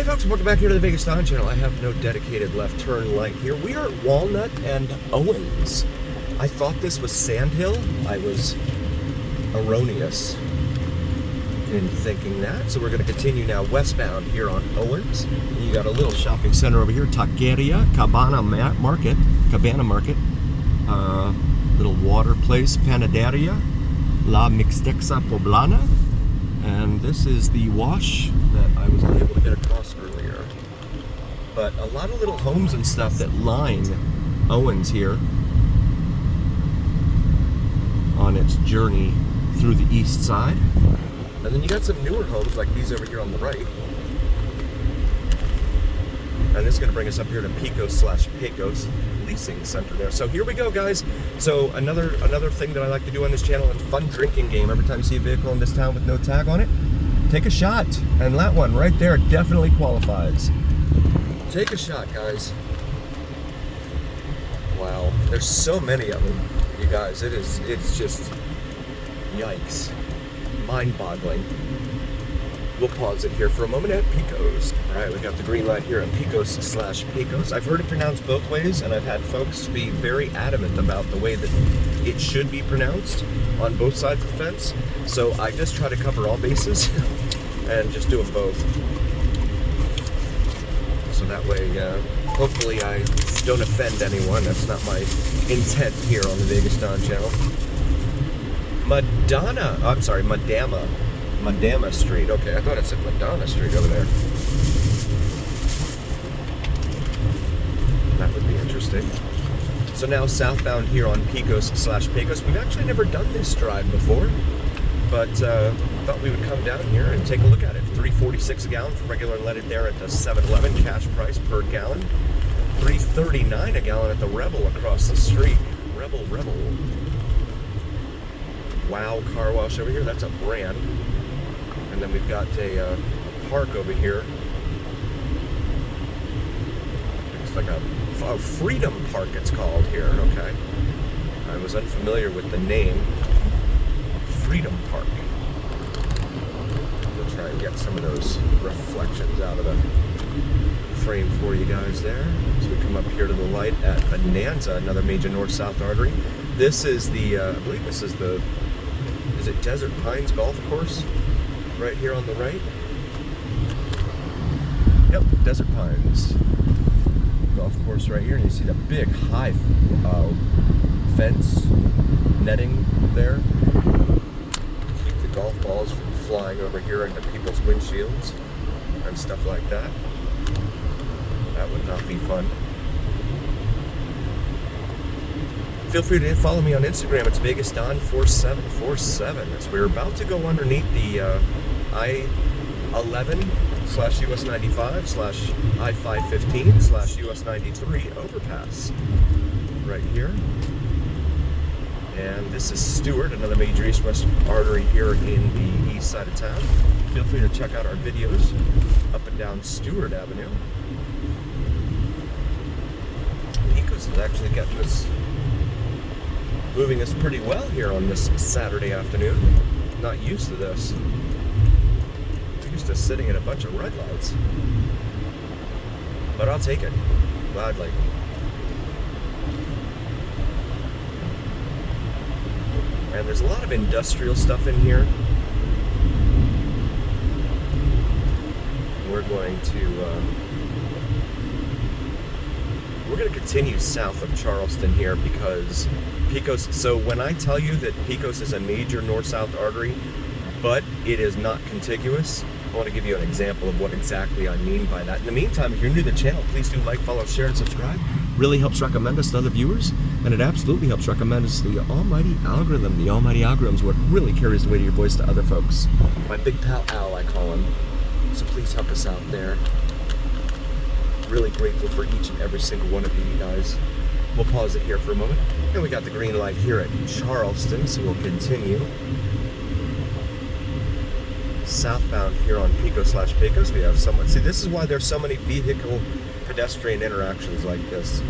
Hey folks, welcome back here to the Vegas Dawn channel. I have no dedicated left turn light here. We are at Walnut and Owens. I thought this was Sandhill. I was erroneous in thinking that. So we're going to continue now westbound here on Owens. You got a little shopping center over here, Taqueria, Cabana Market. Little water place, Panaderia, La Mixteca Poblana. And this is the wash that I was able to get across earlier. But a lot of little homes and stuff that line Owens here on its journey through the east side. And then you got some newer homes like these over here on the right. And this is going to bring us up here to Pecos leasing center there. So here we go, guys. So another thing that I like to do on this channel, a fun drinking game. Every time you see a vehicle in this town with no tag on it, take a shot. And that one right there definitely qualifies. Take a shot, guys. Wow, there's so many of them, you guys. It's just yikes, mind-boggling. We'll pause it here for a moment at Pecos. All right, we got the green light here at Pecos/Pecos. I've heard it pronounced both ways, and I've had folks be very adamant about the way that it should be pronounced on both sides of the fence. So I just try to cover all bases and just do them both. So that way, hopefully I don't offend anyone. That's not my intent here on the Vegas Dawn channel. Madama Street. Okay, I thought it said Madonna Street over there. That would be interesting. So now southbound here on Pecos/Pecos. We've actually never done this drive before, but thought we would come down here and take a look at it. $3.46 a gallon for regular unleaded there at the 7-Eleven. Cash price per gallon. $3.39 a gallon at the Rebel across the street. Rebel. Wow Car Wash over here. That's a brand. And then we've got a park over here. It's like a Freedom Park it's called here, okay. I was unfamiliar with the name. Freedom Park. We'll try and get some of those reflections out of the frame for you guys there. As we come up here to the light at Bonanza, another major north-south artery. This is the, I believe this is the, is it Desert Pines Golf Course? Right here on the right. Yep, Desert Pines Golf Course right here. And you see the big high fence netting there. Keep the golf balls from flying over here into people's windshields and stuff like that. That would not be fun. Feel free to follow me on Instagram. It's VegasDon4747. As we're about to go underneath the I-11/US 95/I-515/US 93 overpass right here. And this is Stewart, another major east-west artery here in the east side of town. Feel free to check out our videos up and down Stewart Avenue. Pecos is actually getting this, moving us pretty well here on this Saturday afternoon. Not used to this. Used to sitting in a bunch of red lights. But I'll take it, gladly. And there's a lot of industrial stuff in here. We're going to continue south of Charleston here because Pecos, so when I tell you that Pecos is a major north-south artery, but it is not contiguous, I want to give you an example of what exactly I mean by that. In the meantime, if you're new to the channel, please do like, follow, share, and subscribe. Really helps recommend us to other viewers, and it absolutely helps recommend us to the almighty algorithm. The almighty algorithm is what really carries the weight of your voice to other folks. My big pal Al, I call him. So please help us out there. Really grateful for each and every single one of you guys. We'll pause it here for a moment. And we got the green light here at Charleston, so we'll continue. Southbound here on Pecos/Pecos, we have someone. See, this is why there's so many vehicle pedestrian interactions like this.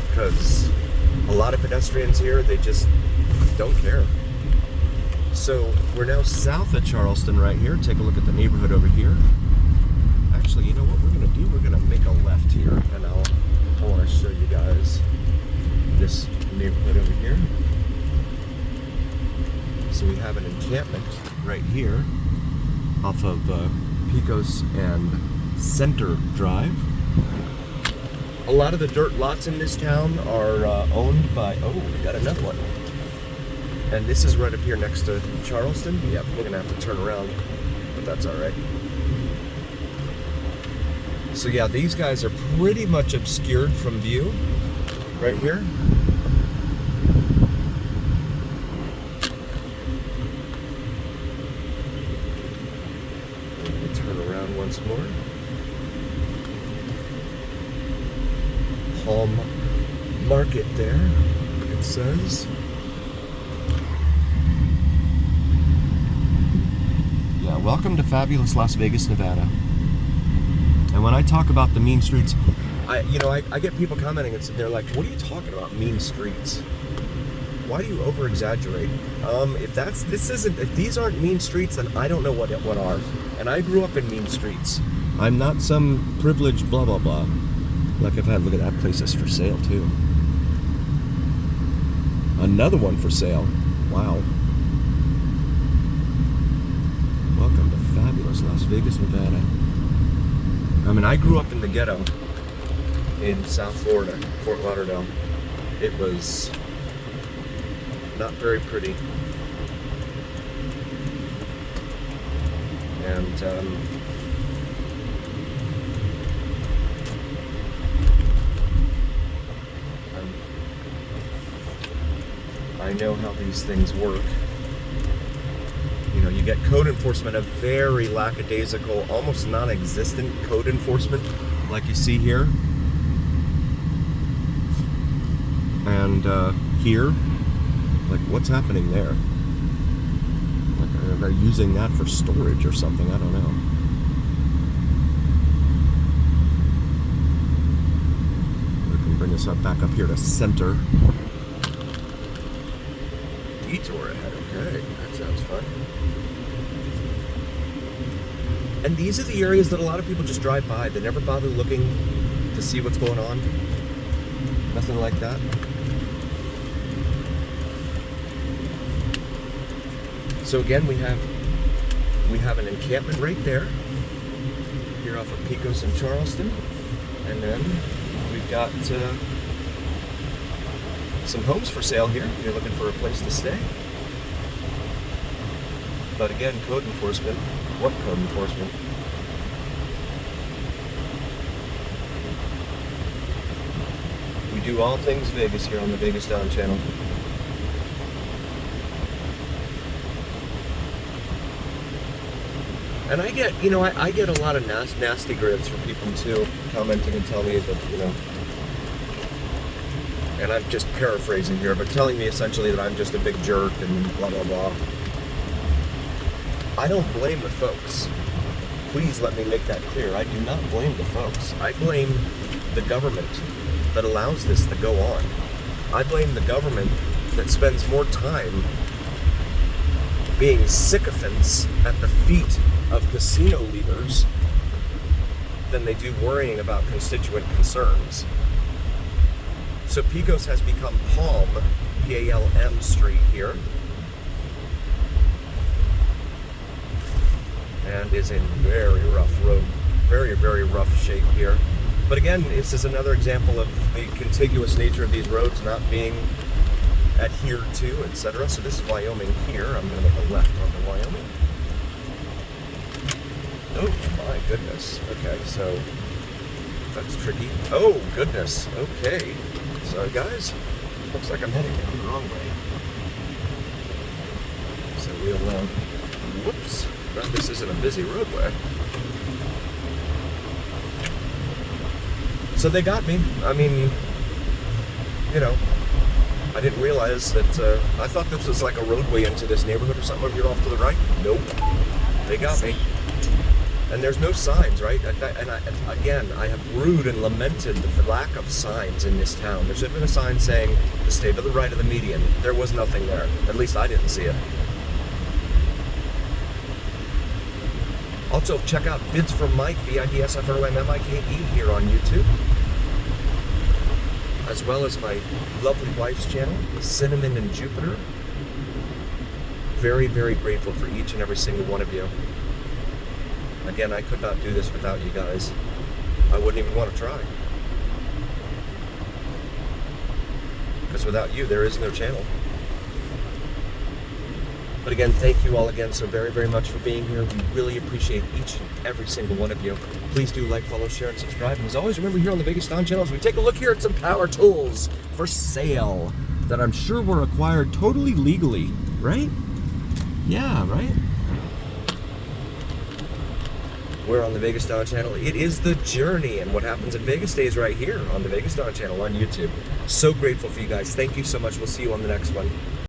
Because a lot of pedestrians here, they just don't care. So we're now south of Charleston right here. Take a look at the neighborhood over here. Actually, So we have an encampment right here off of Pecos and Center Drive. A lot of the dirt lots in this town are owned by, oh, we got another one. And this is right up here next to Charleston. Yep, we're gonna have to turn around, but that's all right. So yeah, these guys are pretty much obscured from view right here. Turn around once more. Palm Market there, it says. Yeah, welcome to fabulous Las Vegas, Nevada. And when I talk about the mean streets, I get people commenting and they're like, "What are you talking about, mean streets? Why do you over exaggerate?" If these aren't mean streets, then I don't know what are. And I grew up in mean streets. I'm not some privileged blah blah blah. Like I've had, look at that place is for sale too. Another one for sale. Wow. Welcome to fabulous Las Vegas, Nevada. I mean, I grew up in the ghetto in South Florida, Fort Lauderdale. It was not very pretty. And I know how these things work. You know, you get code enforcement, a very lackadaisical, almost non-existent code enforcement, like you see here. And here, like what's happening there? Like they're using that for storage or something, I don't know. We can bring us back up here to Center. Detour ahead, okay, that sounds fun. And these are the areas that a lot of people just drive by. They never bother looking to see what's going on. Nothing like that. So again, we have an encampment right there, here off of Pecos and Charleston, and then we've got some homes for sale here if you're looking for a place to stay. But again, code enforcement. What code enforcement? We do all things Vegas here on the Vegas Down channel. And I get, I get a lot of nasty grits from people too, commenting and telling me that, and I'm just paraphrasing here, but telling me essentially that I'm just a big jerk and blah, blah, blah. I don't blame the folks. Please let me make that clear. I do not blame the folks. I blame the government that allows this to go on. I blame the government that spends more time being sycophants at the feet of casino leaders than they do worrying about constituent concerns. So Pecos has become Palm, P-A-L-M Street here, and is in very rough road, very, very rough shape here. But again, this is another example of the contiguous nature of these roads not being adhered to, etc. So this is Wyoming here. I'm going to make a left onto Wyoming. Oh my goodness. Okay, so that's tricky. Oh goodness. Okay. Sorry guys. Looks like I'm heading down the wrong way. So we'll, whoops. Glad this isn't a busy roadway. So they got me. I mean, I didn't realize that, I thought this was like a roadway into this neighborhood or something over here off to the right. Nope. They got me. And there's no signs, right? Again, I have rued and lamented the lack of signs in this town. There should have been a sign saying, to stay to the right of the median. There was nothing there. At least I didn't see it. Also, check out Vids from Mike, V-I-D-S-F-R-O-M-M-I-K-E here on YouTube. As well as my lovely wife's channel, Cinnamon and Jupiter. very, very grateful for each and every single one of you. Again, I could not do this without you guys. I wouldn't even want to try. Because without you, there is no channel. But again, thank you all again so very, very much for being here. We really appreciate each and every single one of you. Please do like, follow, share, and subscribe. And as always, remember here on the Vegas Down channel, as we take a look here at some power tools for sale that I'm sure were acquired totally legally, right? Yeah, right? We're on the Vegas Down channel. It is the journey, and what happens in Vegas stays right here on the Vegas Down channel on YouTube. So grateful for you guys. Thank you so much. We'll see you on the next one.